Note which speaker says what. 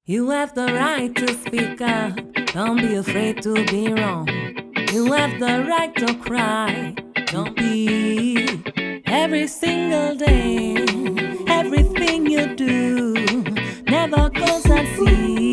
Speaker 1: You have the right to speak up, don't be afraid to be wrong. You have the right to cry, don't be. Every single day, everything you do never goes unseen.